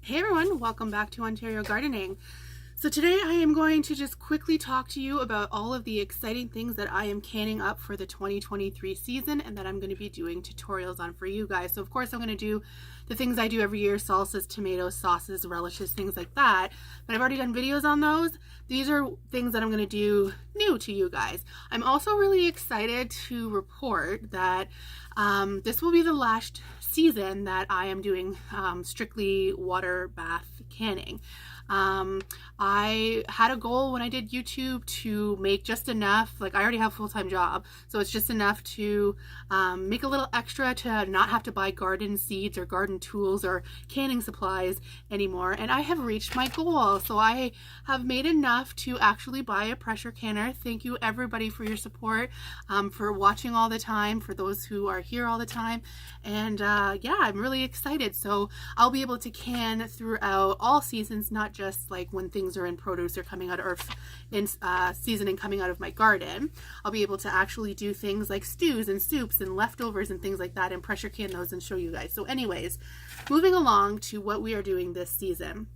Hey everyone, welcome back to Ontario Gardening. So today I am going to just quickly talk to you about all of the exciting things that I am canning up for the 2023 season and that I'm going to be doing tutorials on for you guys. So of course I'm going to do the things I do every year, salsas, tomatoes, sauces, relishes, things like that. But I've already done videos on those. These are things that I'm going to do new to you guys. I'm also really excited to report that this will be the last season that I am doing strictly water bath canning. I had a goal when I did YouTube to make just enough, like I already have a full-time job, so it's just enough to make a little extra to not have to buy garden seeds or garden tools or canning supplies anymore, and I have reached my goal. So I have made enough to actually buy a pressure canner. Thank you everybody for your support, for watching all the time, for those who are here all the time, and yeah, I'm really excited. So I'll be able to can throughout all seasons, not just like when things are in produce or coming out, or in seasoning coming out of my garden. I'll be able to actually do things like stews and soups and leftovers and things like that and pressure can those and show you guys. So anyways, moving along to what we are doing this season.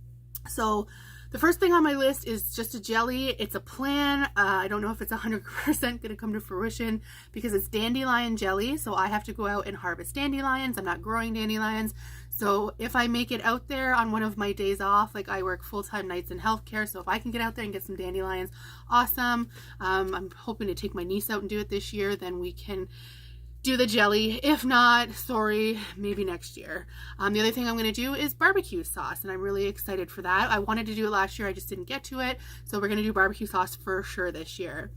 So the first thing on my list is just a jelly. It's a plan. I don't know if it's 100% going to come to fruition because it's dandelion jelly. So I have to go out and harvest dandelions. I'm not growing dandelions. So if I make it out there on one of my days off, like I work full-time nights in healthcare, so if I can get out there and get some dandelions, awesome. I'm hoping to take my niece out and do it this year, then we can do the jelly. If not, sorry, maybe next year. The other thing I'm going to do is barbecue sauce, and I'm really excited for that. I wanted to do it last year, I just didn't get to it, so we're going to do barbecue sauce for sure this year.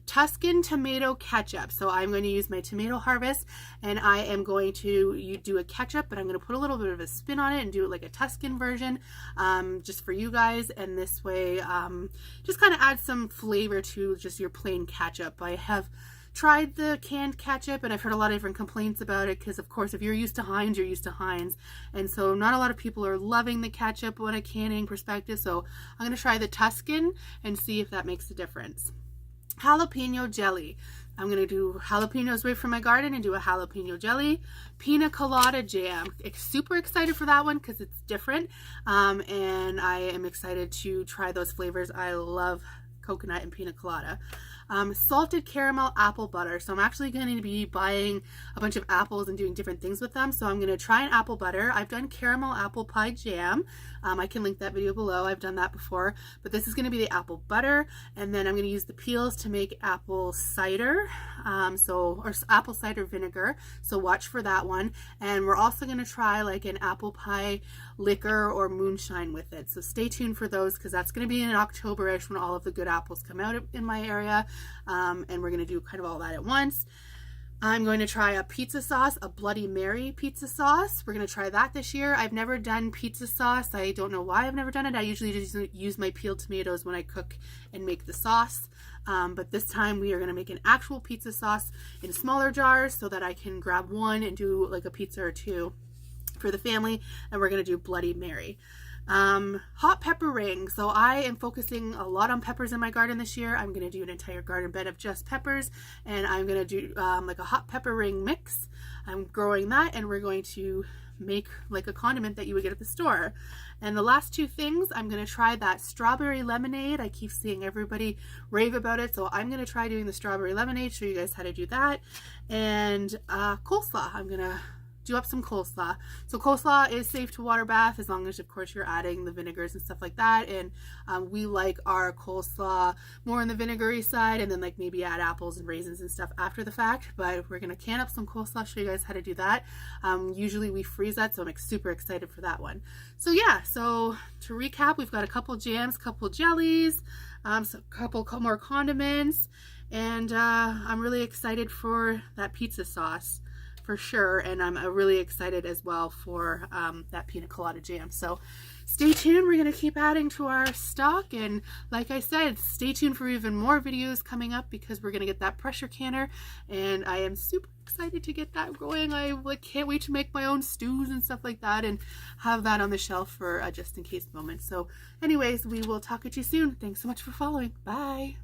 Tuscan tomato ketchup. So I'm going to use my tomato harvest and I am going to do a ketchup, but I'm going to put a little bit of a spin on it and do it like a Tuscan version, just for you guys. And this way, just kind of add some flavor to just your plain ketchup. I have tried the canned ketchup and I've heard a lot of different complaints about it because of course if you're used to Heinz, you're used to Heinz, and so not a lot of people are loving the ketchup on a canning perspective. So I'm going to try the Tuscan and see if that makes a difference. Jalapeno jelly. I'm going to do jalapenos right from my garden and do a jalapeno jelly. Pina colada jam. Super excited for that one because it's different, and I am excited to try those flavors. I love coconut and pina colada. Salted caramel apple butter. So I'm actually going to be buying a bunch of apples and doing different things with them. So I'm going to try an apple butter. I've done caramel apple pie jam. I can link that video below. I've done that before, but this is going to be the apple butter, and then I'm going to use the peels to make apple cider, or apple cider vinegar. So watch for that one. And we're also going to try like an apple pie liquor or moonshine with it. So stay tuned for those because that's going to be in October-ish when all of the good apples come out in my area. And we're going to do kind of all that at once. I'm going to try a pizza sauce, a Bloody Mary pizza sauce. We're going to try that this year. I've never done pizza sauce. I don't know why I've never done it. I usually just use my peeled tomatoes when I cook and make the sauce. But this time we are going to make an actual pizza sauce in smaller jars so that I can grab one and do like a pizza or two for the family. And we're going to do Bloody Mary. Hot pepper ring. So I am focusing a lot on peppers in my garden this year. I'm going to do an entire garden bed of just peppers, and I'm going to do like a hot pepper ring mix. I'm growing that, and we're going to make like a condiment that you would get at the store. And the last two things, I'm going to try that strawberry lemonade. I keep seeing everybody rave about it, so I'm going to try doing the strawberry lemonade, show you guys how to do that. And coleslaw. I'm going to do up some coleslaw. So coleslaw is safe to water bath as long as of course you're adding the vinegars and stuff like that, and we like our coleslaw more on the vinegary side, and then like maybe add apples and raisins and stuff after the fact. But we're gonna can up some coleslaw, show you guys how to do that. Usually we freeze that, so I'm super excited for that one. So yeah, so to recap, we've got a couple jams, couple jellies, a couple more condiments, and I'm really excited for that pizza sauce for sure, and I'm really excited as well for that pina colada jam. So stay tuned, we're going to keep adding to our stock, and like I said, stay tuned for even more videos coming up because we're going to get that pressure canner, and I am super excited to get that going. I can't wait to make my own stews and stuff like that and have that on the shelf for just in case moment. So anyways, we will talk at you soon. Thanks so much for following. Bye.